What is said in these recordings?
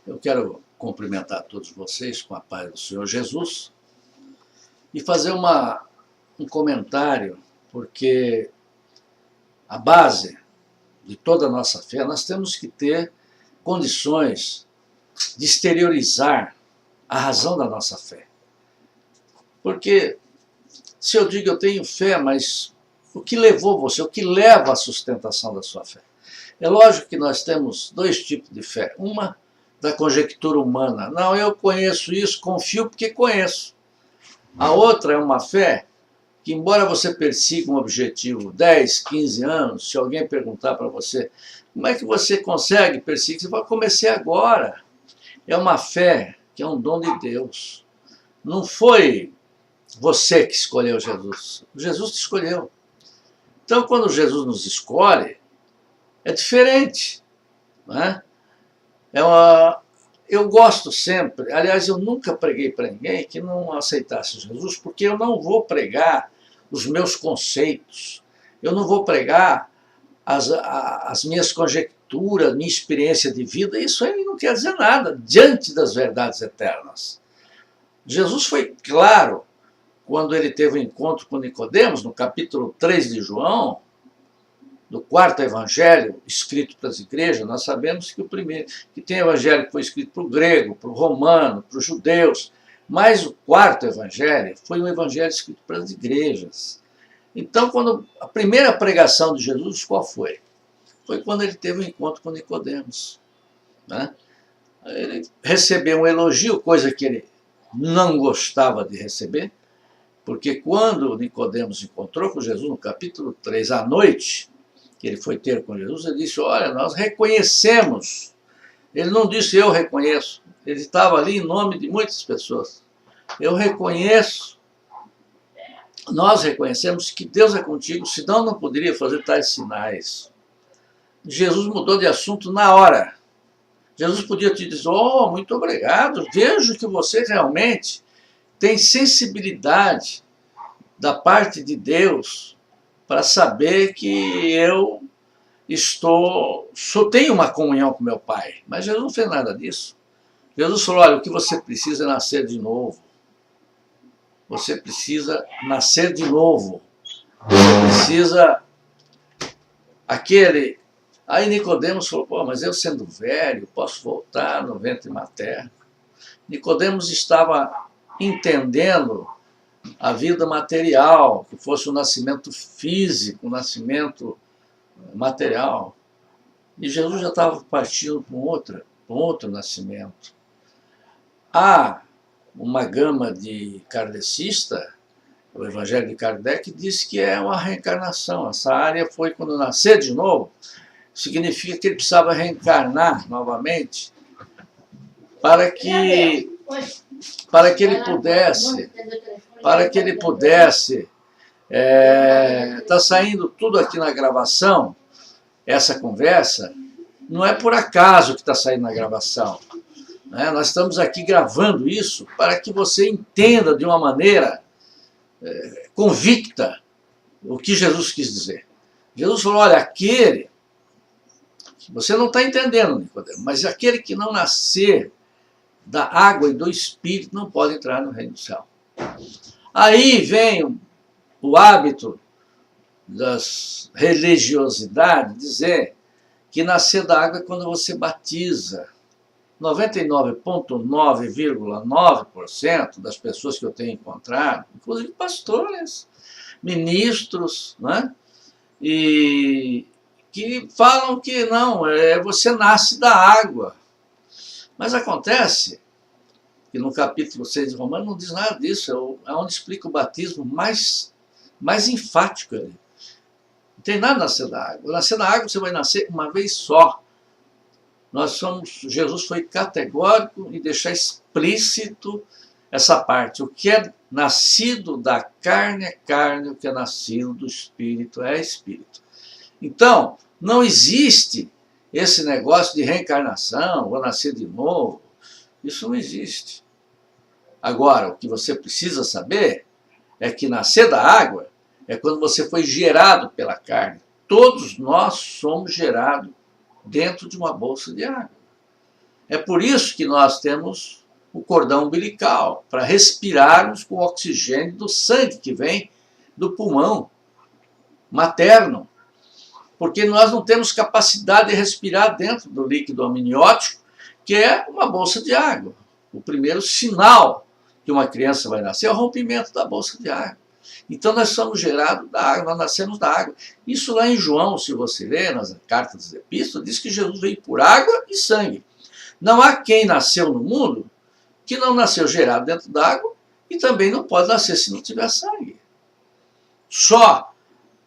Eu quero cumprimentar todos vocês com a paz do Senhor Jesus e fazer um comentário, porque a base de toda a nossa fé, nós temos que ter condições de exteriorizar a razão da nossa fé. Porque se eu digo eu tenho fé, mas o que levou você, o que leva à sustentação da sua fé? É lógico que nós temos dois tipos de fé. Uma da conjectura humana. Não, eu conheço isso, confio porque conheço. A outra é uma fé que, embora você persiga um objetivo 10, 15 anos, se alguém perguntar para você como é que você consegue perseguir, você vai comecei agora. É uma fé que é um dom de Deus. Não foi você que escolheu Jesus. Jesus te escolheu. Então, quando Jesus nos escolhe, é diferente, não é? Eu gosto sempre, aliás, eu nunca preguei para ninguém que não aceitasse Jesus, porque eu não vou pregar os meus conceitos, eu não vou pregar as minhas conjecturas, minha experiência de vida, isso aí não quer dizer nada diante das verdades eternas. Jesus foi claro quando ele teve um encontro com Nicodemos, no capítulo 3 de João, do quarto evangelho escrito para as igrejas. Nós sabemos que o primeiro, que tem evangelho que foi escrito para o grego, para o romano, para os judeus, mas o quarto evangelho foi um evangelho escrito para as igrejas. Então, quando a primeira pregação de Jesus, qual foi? Foi quando ele teve um encontro com Nicodemos, né? Ele recebeu um elogio, coisa que ele não gostava de receber, porque quando Nicodemos encontrou com Jesus no capítulo 3 à noite, que ele foi ter com Jesus, ele disse, olha, nós reconhecemos. Ele não disse eu reconheço, ele estava ali em nome de muitas pessoas. Eu reconheço, nós reconhecemos que Deus é contigo, senão não poderia fazer tais sinais. Jesus mudou de assunto na hora. Jesus podia te dizer, oh, muito obrigado, vejo que você realmente tem sensibilidade da parte de Deus para saber que eu tenho uma comunhão com meu Pai. Mas Jesus não fez nada disso. Jesus falou, olha, o que você precisa é nascer de novo. Você precisa nascer de novo. Você precisa... Aí Nicodemos falou, pô, mas eu sendo velho, posso voltar no ventre materno? Nicodemos estava entendendo a vida material, que fosse um nascimento físico, um nascimento material. E Jesus já estava partindo para um outro nascimento. Há uma gama de kardecista, o Evangelho de Kardec diz que é uma reencarnação. Essa área foi quando nascer de novo, significa que ele precisava reencarnar novamente para que ele pudesse tá saindo tudo aqui na gravação, essa conversa, não é por acaso que está saindo na gravação, né? Nós estamos aqui gravando isso para que você entenda de uma maneira convicta o que Jesus quis dizer. Jesus falou, olha, você não está entendendo, Nicodemo, mas aquele que não nascer da água e do Espírito não pode entrar no reino do céu. Aí vem o hábito das religiosidades dizer que nascer da água é quando você batiza. 99,9% das pessoas que eu tenho encontrado, inclusive pastores, ministros, né? E que falam que não, você nasce da água. Mas acontece que no capítulo 6 de Romanos não diz nada disso, é onde explica o batismo mais enfático ali. Não tem nada nascer da água. Nascer da água você vai nascer uma vez só. Jesus foi categórico em deixar explícito essa parte. O que é nascido da carne é carne, o que é nascido do Espírito é Espírito. Então, não existe esse negócio de reencarnação, vou nascer de novo. Isso não existe. Agora, o que você precisa saber é que nascer da água é quando você foi gerado pela carne. Todos nós somos gerados dentro de uma bolsa de água. É por isso que nós temos o cordão umbilical, para respirarmos com o oxigênio do sangue que vem do pulmão materno. Porque nós não temos capacidade de respirar dentro do líquido amniótico, que é uma bolsa de água. O primeiro sinal que uma criança vai nascer é o rompimento da bolsa de água. Então nós somos gerados da água, nós nascemos da água. Isso lá em João, se você ler nas cartas das epístolas, diz que Jesus veio por água e sangue. Não há quem nasceu no mundo que não nasceu gerado dentro d'água e também não pode nascer se não tiver sangue. Só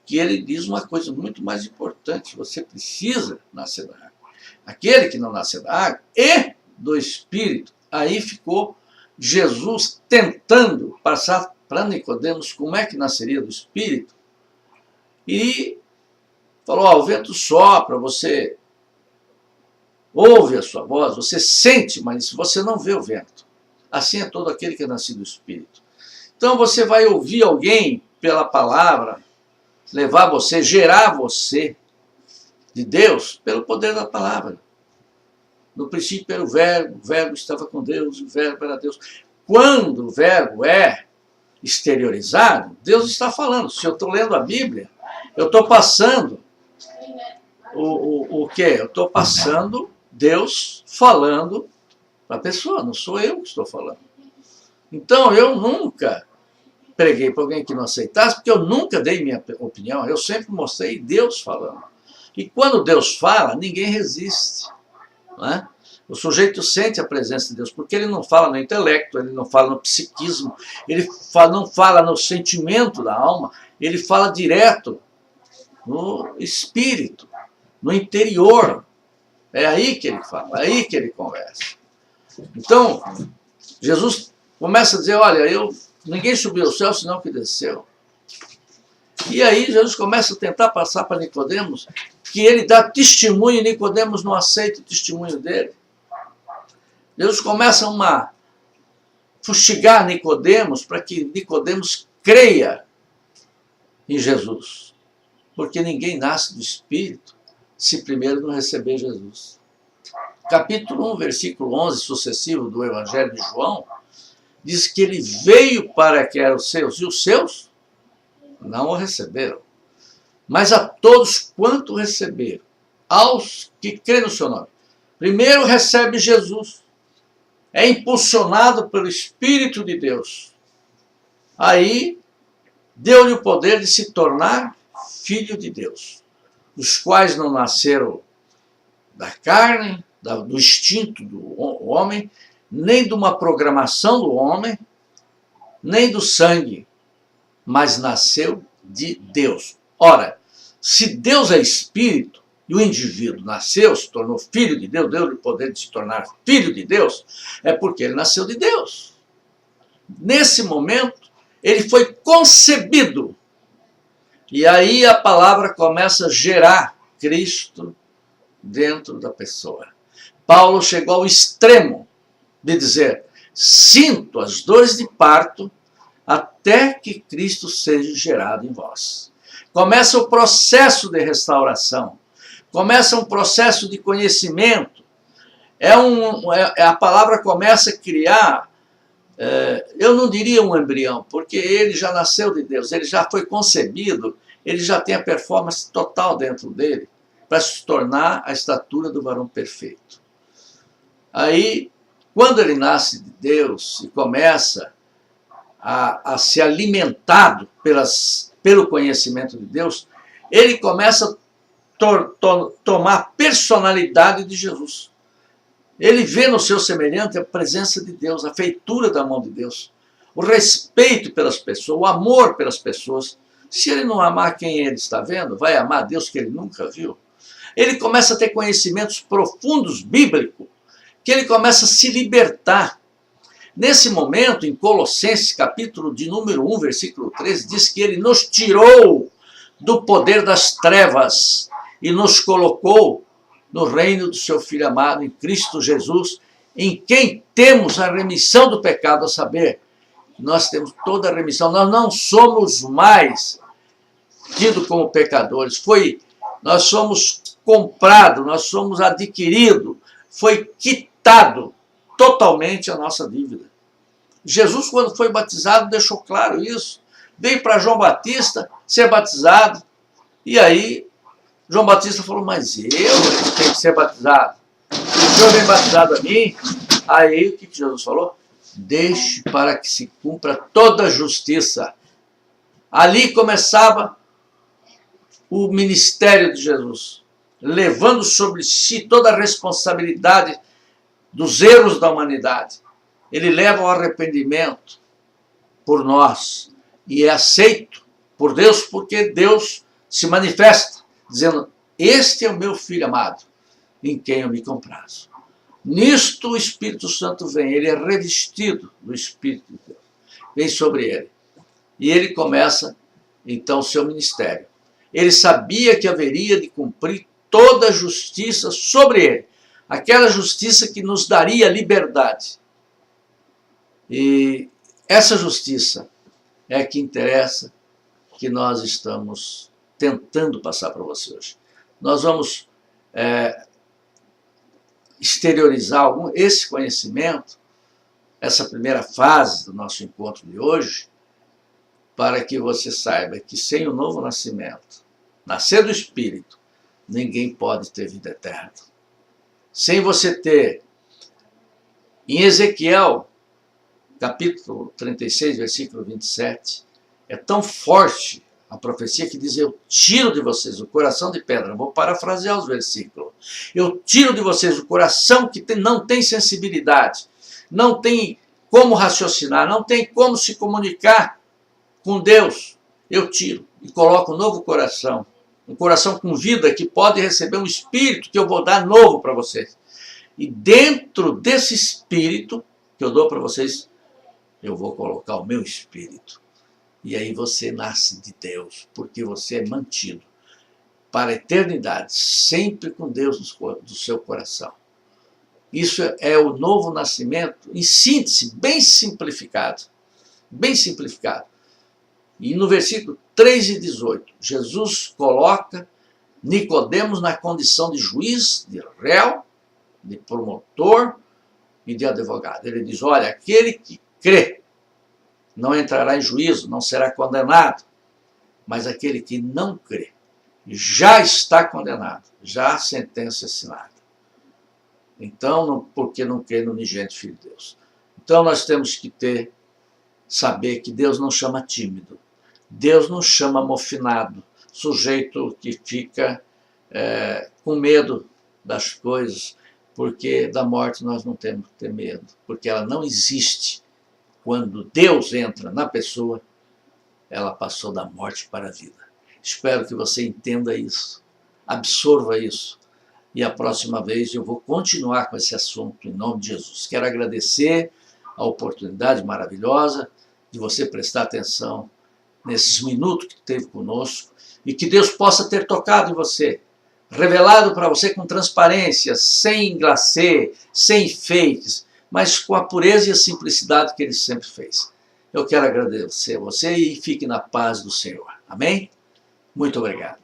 que ele diz uma coisa muito mais importante: você precisa nascer da água. Aquele que não nasce da água e do Espírito, aí ficou Jesus tentando passar para Nicodemos como é que nasceria do Espírito, e falou: o vento sopra, você ouve a sua voz, você sente, mas você não vê o vento. Assim é todo aquele que é nascido do Espírito. Então você vai ouvir alguém pela palavra, levar você, gerar você de Deus pelo poder da palavra. No princípio era o verbo estava com Deus, o verbo era Deus. Quando o verbo é exteriorizado, Deus está falando. Se eu estou lendo a Bíblia, eu estou passando o quê? Eu estou passando Deus falando para a pessoa, não sou eu que estou falando. Então eu nunca preguei para alguém que não aceitasse, porque eu nunca dei minha opinião, eu sempre mostrei Deus falando. E quando Deus fala, ninguém resiste. Não é? O sujeito sente a presença de Deus, porque ele não fala no intelecto, ele não fala no psiquismo, ele não fala no sentimento da alma, ele fala direto no espírito, no interior. É aí que ele fala, é aí que ele conversa. Então, Jesus começa a dizer: olha, ninguém subiu ao céu senão que desceu. E aí Jesus começa a tentar passar para Nicodemos que ele dá testemunho e Nicodemos não aceita o testemunho dele. Jesus começa a fustigar Nicodemos para que Nicodemos creia em Jesus. Porque ninguém nasce do Espírito se primeiro não receber Jesus. Capítulo 1, versículo 11, sucessivo do Evangelho de João, diz que ele veio para que eram os seus, e os seus não o receberam. Mas a todos quanto receberam, aos que crêem no seu nome. Primeiro recebe Jesus, é impulsionado pelo Espírito de Deus. Aí, deu-lhe o poder de se tornar filho de Deus, os quais não nasceram da carne, do instinto do homem, nem de uma programação do homem, nem do sangue, mas nasceu de Deus. Ora, se Deus é Espírito, e o indivíduo nasceu, se tornou filho de Deus, deu-lhe o poder de se tornar filho de Deus, é porque ele nasceu de Deus. Nesse momento, ele foi concebido. E aí a palavra começa a gerar Cristo dentro da pessoa. Paulo chegou ao extremo de dizer: sinto as dores de parto até que Cristo seja gerado em vós. Começa o processo de restauração. Começa um processo de conhecimento. A palavra começa a criar, eu não diria um embrião, porque ele já nasceu de Deus, ele já foi concebido, ele já tem a performance total dentro dele, para se tornar a estatura do varão perfeito. Aí, quando ele nasce de Deus e começa a ser alimentado pelo conhecimento de Deus, ele começa a tomar a personalidade de Jesus. Ele vê no seu semelhante a presença de Deus, a feitura da mão de Deus, o respeito pelas pessoas, o amor pelas pessoas. Se ele não amar quem ele está vendo, vai amar Deus que ele nunca viu. Ele começa a ter conhecimentos profundos bíblicos, que ele começa a se libertar. Nesse momento, em Colossenses, capítulo de número 1, versículo 13, diz que ele nos tirou do poder das trevas e nos colocou no reino do seu Filho amado, em Cristo Jesus, em quem temos a remissão do pecado, a saber, nós temos toda a remissão, nós não somos mais tidos como pecadores, nós somos comprados, nós somos adquiridos, foi quitado quitado totalmente a nossa dívida. Jesus, quando foi batizado, deixou claro isso. Veio para João Batista ser batizado. E aí, João Batista falou, mas eu tenho que ser batizado. O Senhor vem batizado a mim. Aí, o que Jesus falou? Deixe para que se cumpra toda a justiça. Ali começava o ministério de Jesus, levando sobre si toda a responsabilidade dos erros da humanidade. Ele leva ao arrependimento por nós e é aceito por Deus, porque Deus se manifesta, dizendo, este é o meu Filho amado, em quem eu me comprazo. Nisto o Espírito Santo vem, ele é revestido do Espírito de Deus, vem sobre ele. E ele começa, então, o seu ministério. Ele sabia que haveria de cumprir toda a justiça sobre ele, aquela justiça que nos daria liberdade. E essa justiça é que interessa, que nós estamos tentando passar para você hoje. Nós vamos exteriorizar esse conhecimento, essa primeira fase do nosso encontro de hoje, para que você saiba que sem o novo nascimento, nascer do Espírito, ninguém pode ter vida eterna. Sem você ter, em Ezequiel, capítulo 36, versículo 27, é tão forte a profecia que diz, eu tiro de vocês o coração de pedra. Vou parafrasear os versículos. Eu tiro de vocês o coração que não tem sensibilidade, não tem como raciocinar, não tem como se comunicar com Deus. Eu tiro e coloco um novo coração, um coração com vida que pode receber um espírito que eu vou dar novo para vocês. E dentro desse espírito que eu dou para vocês, eu vou colocar o meu espírito. E aí você nasce de Deus, porque você é mantido para a eternidade, sempre com Deus do seu coração. Isso é o novo nascimento, em síntese, bem simplificado. Bem simplificado. E no versículo 3 e 18, Jesus coloca Nicodemos na condição de juiz, de réu, de promotor e de advogado. Ele diz, olha, aquele que crê não entrará em juízo, não será condenado, mas aquele que não crê já está condenado, já a sentença assinada. Então, porque não crê no unigênito Filho de Deus. Então nós temos que saber que Deus não chama tímido, Deus não chama mofinado, sujeito que fica com medo das coisas, porque da morte nós não temos que ter medo, porque ela não existe. Quando Deus entra na pessoa, ela passou da morte para a vida. Espero que você entenda isso, absorva isso. E a próxima vez eu vou continuar com esse assunto em nome de Jesus. Quero agradecer a oportunidade maravilhosa de você prestar atenção nesses minutos que teve conosco e que Deus possa ter tocado em você, revelado para você com transparência, sem glacê, sem enfeites, mas com a pureza e a simplicidade que ele sempre fez. Eu quero agradecer a você e fique na paz do Senhor. Amém? Muito obrigado.